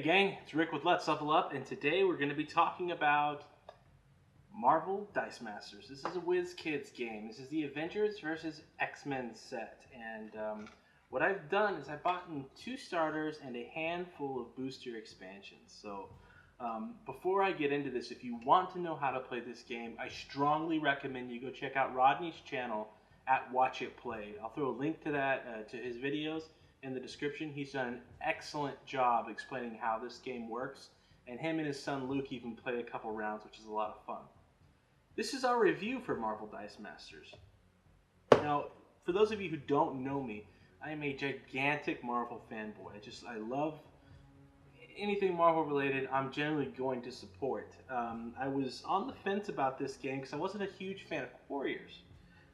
Hey gang, it's Rick with Let's Level Up, and today we're going to be talking about Marvel Dice Masters. This is a WizKids game. This is the Avengers versus X-Men set, and what I've done is I've bought 2 starters and a handful of booster expansions. So before I get into this, if you want to know how to play this game, I strongly recommend you go check out Rodney's channel at Watch It Played. I'll throw a link to that, to his videos in the description. He's done an excellent job explaining how this game works, and him and his son Luke even play a couple rounds, which is a lot of fun. This is our review for Marvel Dice Masters. Now, for those of you who don't know me, I am a gigantic Marvel fanboy. I love anything Marvel related. I'm generally going to support. I was on the fence about this game because I wasn't a huge fan of Quarriors.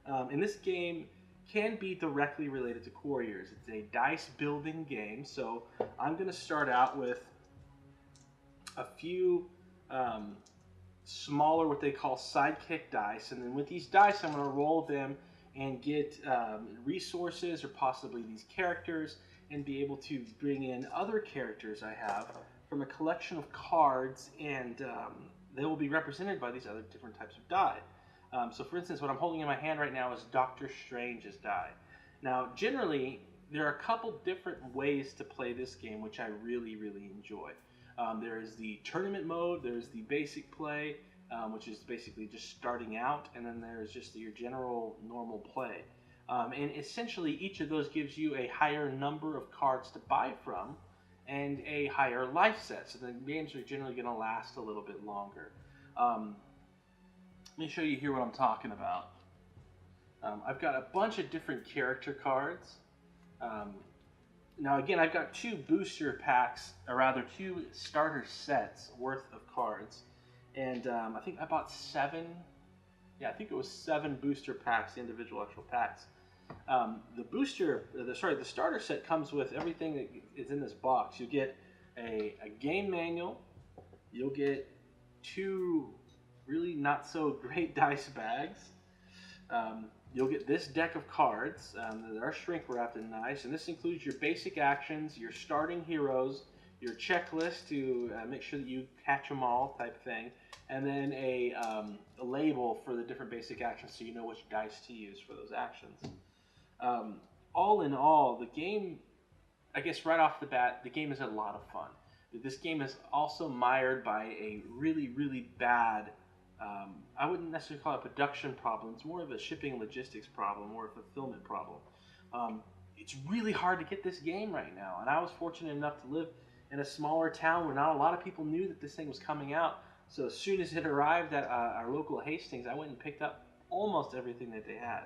And this game can be directly related to Quarriors. It's a dice building game, so I'm going to start out with a few smaller, what they call Sidekick Dice, and then with these dice I'm going to roll them and get resources or possibly these characters, and be able to bring in other characters I have from a collection of cards, and they will be represented by these other different types of die. So for instance, what I'm holding in my hand right now is Doctor Strange's die. Now, generally, there are a couple different ways to play this game, which I really, really enjoy. There is the tournament mode, there's the basic play, which is basically just starting out, and then there's just your general normal play. And essentially, each of those gives you a higher number of cards to buy from, and a higher life set, so the games are generally going to last a little bit longer. Let me show you here what I'm talking about. I've got a bunch of different character cards. Now again, I've got 2 booster packs, or rather 2 starter sets worth of cards. And I think I bought 7, I think it was 7 booster packs, individual actual packs. The starter set comes with everything that is in this box. You get a game manual, you'll get 2 really not so great dice bags. You'll get this deck of cards that are shrink wrapped and nice, and this includes your basic actions, your starting heroes, your checklist to make sure that you catch them all type thing, and then a label for the different basic actions so you know which dice to use for those actions. All in all, the game, I guess right off the bat, the game is a lot of fun. This game is also mired by a really, really bad, I wouldn't necessarily call it a production problem. It's more of a shipping and logistics problem or a fulfillment problem. It's really hard to get this game right now, and I was fortunate enough to live in a smaller town where not a lot of people knew that this thing was coming out. So as soon as it arrived at our local Hastings, I went and picked up almost everything that they had,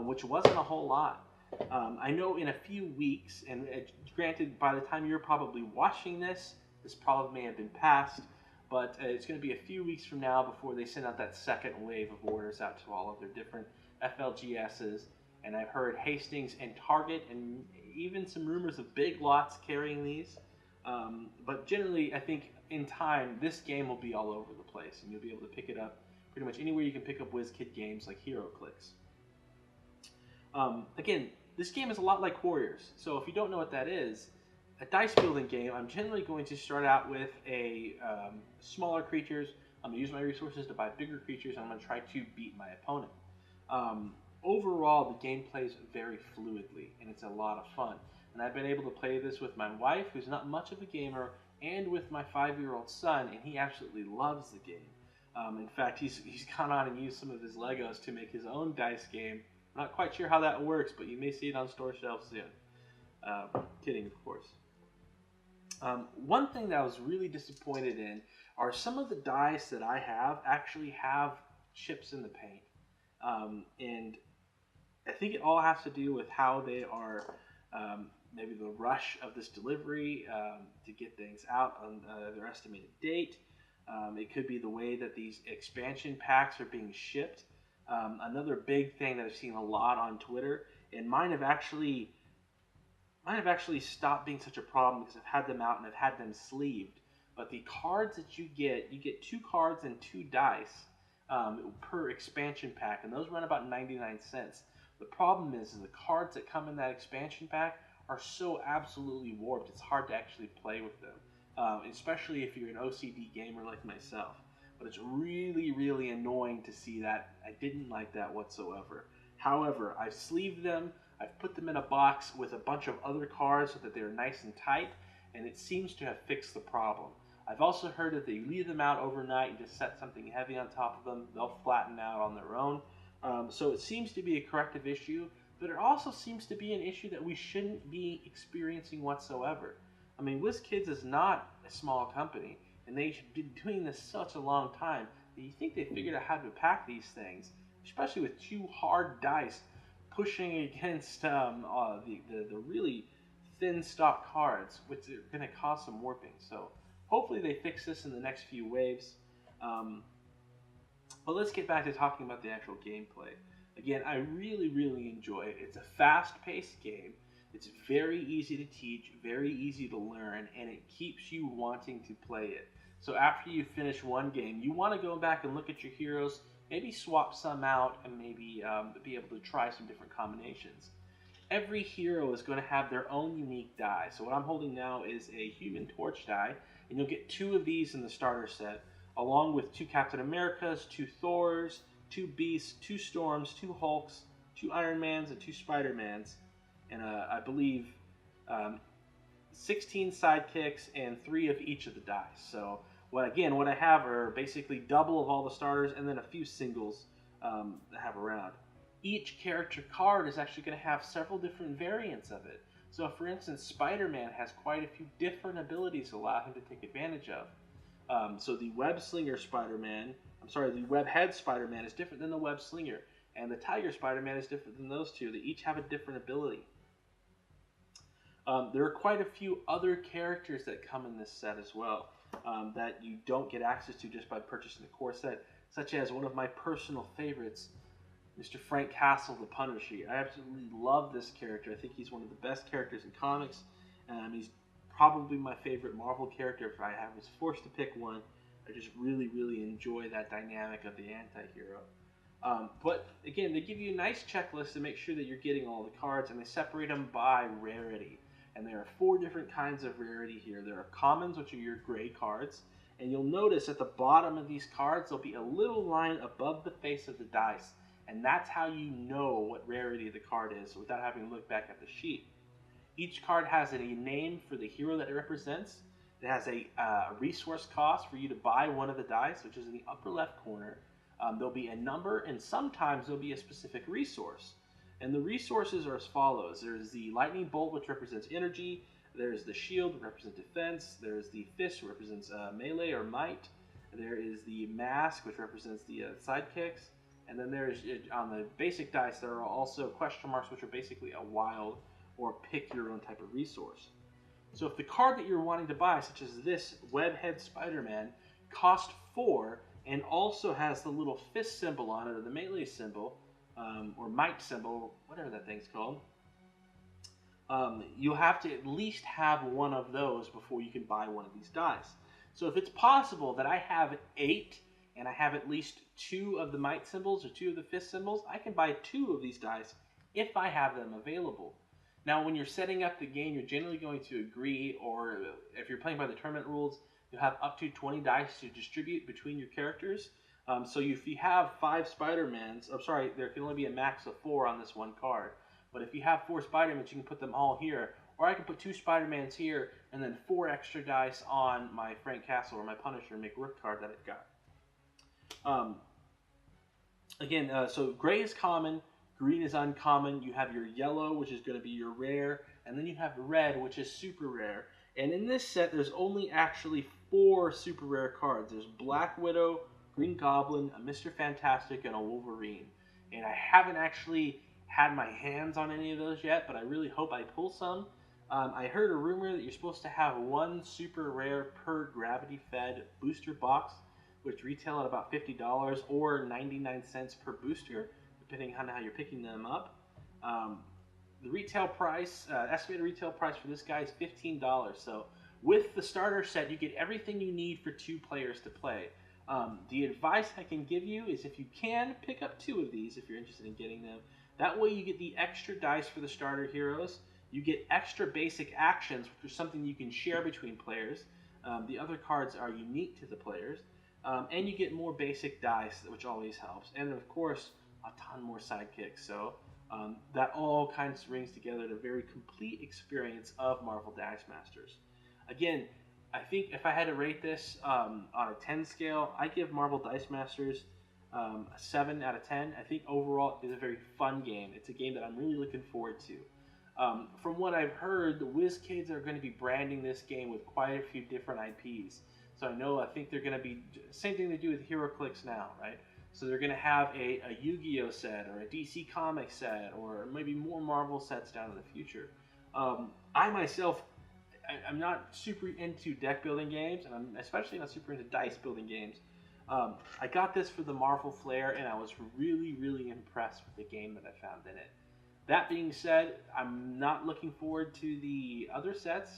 which wasn't a whole lot. I know in a few weeks, and granted by the time you're probably watching this, this probably may have been past, but it's going to be a few weeks from now before they send out that second wave of orders out to all of their different FLGSs. And I've heard Hastings and Target, and even some rumors of Big Lots carrying these. But generally, I think in time, this game will be all over the place, and you'll be able to pick it up pretty much anywhere you can pick up WizKid games like HeroClix. Again, this game is a lot like Quarriors, so if you don't know what that is, a dice building game, I'm generally going to start out with a smaller creatures. I'm going to use my resources to buy bigger creatures, and I'm going to try to beat my opponent. Overall, the game plays very fluidly, and it's a lot of fun. And I've been able to play this with my wife, who's not much of a gamer, and with my 5-year-old son, and he absolutely loves the game. In fact, he's gone on and used some of his Legos to make his own dice game. I'm not quite sure how that works, but you may see it on store shelves soon. Kidding, of course. One thing that I was really disappointed in are some of the dice that I have actually have chips in the paint. And I think it all has to do with how they are, maybe the rush of this delivery to get things out on their estimated date. It could be the way that these expansion packs are being shipped. Another big thing that I've seen a lot on Twitter, and mine have actually stopped being such a problem because I've had them out and I've had them sleeved. But the cards that you get 2 cards and 2 dice per expansion pack, and those run about 99 cents. The problem is the cards that come in that expansion pack are so absolutely warped, it's hard to actually play with them. especially if you're an OCD gamer like myself. But it's really, really annoying to see that. I didn't like that whatsoever. However, I've sleeved them, I've put them in a box with a bunch of other cards so that they're nice and tight, and it seems to have fixed the problem. I've also heard that you leave them out overnight and just set something heavy on top of them, they'll flatten out on their own. So it seems to be a corrective issue, but it also seems to be an issue that we shouldn't be experiencing whatsoever. I mean, WizKids is not a small company, and they've been doing this such a long time that you think they figured out how to pack these things, especially with two hard dice pushing against the really thin stock cards, which are going to cause some warping. So hopefully they fix this in the next few waves. But let's get back to talking about the actual gameplay. Again, I really, really enjoy it. It's a fast-paced game. It's very easy to teach, very easy to learn, and it keeps you wanting to play it. So after you finish one game, you want to go back and look at your heroes, maybe swap some out, and maybe be able to try some different combinations. Every hero is going to have their own unique die. So what I'm holding now is a Human Torch die, and you'll get 2 of these in the starter set, along with 2 Captain Americas, 2 Thors, 2 Beasts, 2 Storms, 2 Hulks, 2 Iron Mans, and 2 Spider-Mans, and I believe 16 sidekicks and 3 of each of the dice. So what I have are basically double of all the starters and then a few singles that I have around. Each character card is actually going to have several different variants of it. So for instance, Spider-Man has quite a few different abilities to allow him to take advantage of. So the Web Slinger Spider-Man, the Web Head Spider-Man is different than the Web Slinger, and the Tiger Spider-Man is different than those two. They each have a different ability. There are quite a few other characters that come in this set as well that you don't get access to just by purchasing the core set, such as one of my personal favorites, Mr. Frank Castle, the Punisher. I absolutely love this character. I think he's one of the best characters in comics. He's probably my favorite Marvel character if I was forced to pick one. I just really, really enjoy that dynamic of the anti-hero. But again, they give you a nice checklist to make sure that you're getting all the cards, and they separate them by rarity. And there are 4 different kinds of rarity here. There are commons, which are your gray cards, and you'll notice at the bottom of these cards there'll be a little line above the face of the dice, and that's how you know what rarity the card is without having to look back at the sheet. Each card has a name for the hero that it represents. It has a resource cost for you to buy one of the dice, which is in the upper left corner. There'll be a number, and sometimes there'll be a specific resource. And the resources are as follows. There's the lightning bolt, which represents energy. There's the shield, which represents defense. There's the fist, which represents melee or might. There is the mask, which represents the sidekicks. And then there's, on the basic dice, there are also question marks, which are basically a wild or pick your own type of resource. So if the card that you're wanting to buy, such as this Webhead Spider-Man, cost 4 and also has the little fist symbol on it, or the melee symbol, or might symbol, whatever that thing's called, you'll have to at least have one of those before you can buy one of these dice. So if it's possible that I have 8 and I have at least 2 of the might symbols or 2 of the fist symbols, I can buy 2 of these dice if I have them available. Now, when you're setting up the game, you're generally going to agree, or if you're playing by the tournament rules, you'll have up to 20 dice to distribute between your characters. So if you have 5 Spider-Mans, there can only be a max of 4 on this one card. But if you have 4 Spider-Mans, you can put them all here. Or I can put 2 Spider-Mans here, and then 4 extra dice on my Frank Castle or my Punisher McRook card that I've got. So gray is common, green is uncommon, you have your yellow, which is going to be your rare, and then you have red, which is super rare. And in this set, there's only actually 4 super rare cards. There's Black Widow, Green Goblin, a Mr. Fantastic, and a Wolverine. And I haven't actually had my hands on any of those yet, but I really hope I pull some. I heard a rumor that you're supposed to have 1 super rare per gravity-fed booster box, which retail at about $50 or 99 cents per booster, depending on how you're picking them up. The retail price, estimated retail price for this guy is $15. So with the starter set, you get everything you need for 2 players to play. The advice I can give you is if you can, pick up 2 of these if you're interested in getting them. That way you get the extra dice for the starter heroes. You get extra basic actions, which is something you can share between players. The other cards are unique to the players, and you get more basic dice, which always helps. And of course, a ton more sidekicks. So that all kind of rings together to a very complete experience of Marvel Dice Masters. Again, I think if I had to rate this on a 10 scale, I give Marvel Dice Masters a 7 out of 10. I think overall it's a very fun game. It's a game that I'm really looking forward to. From what I've heard, the WizKids are going to be branding this game with quite a few different IPs. So I think they're going to be, same thing they do with HeroClix now, right? So they're going to have a Yu-Gi-Oh set or a DC Comics set or maybe more Marvel sets down in the future. I myself, I'm not super into deck building games, and I'm especially not super into dice building games. I got this for the Marvel flair, and I was really, really impressed with the game that I found in it. That being said, I'm not looking forward to the other sets.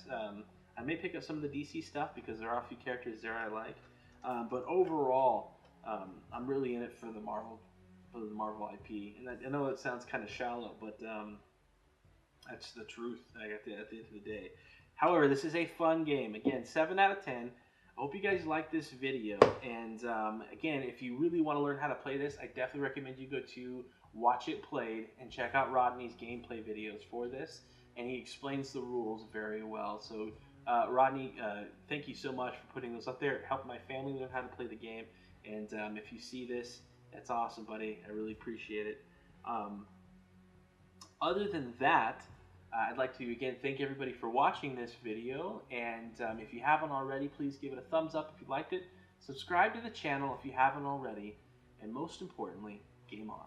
I may pick up some of the DC stuff because there are a few characters there I like. But overall, I'm really in it for the Marvel IP. And I know it sounds kind of shallow, but that's the truth at the end of the day. However, this is a fun game. Again, 7 out of 10. I hope you guys like this video. And again, if you really want to learn how to play this, I definitely recommend you go to Watch It Played and check out Rodney's gameplay videos for this. And he explains the rules very well. So Rodney, thank you so much for putting those up there. It helped my family learn how to play the game. And if you see this, that's awesome, buddy. I really appreciate it. Other than that, I'd like to, again, thank everybody for watching this video. And if you haven't already, please give it a thumbs up if you liked it. Subscribe to the channel if you haven't already. And most importantly, game on.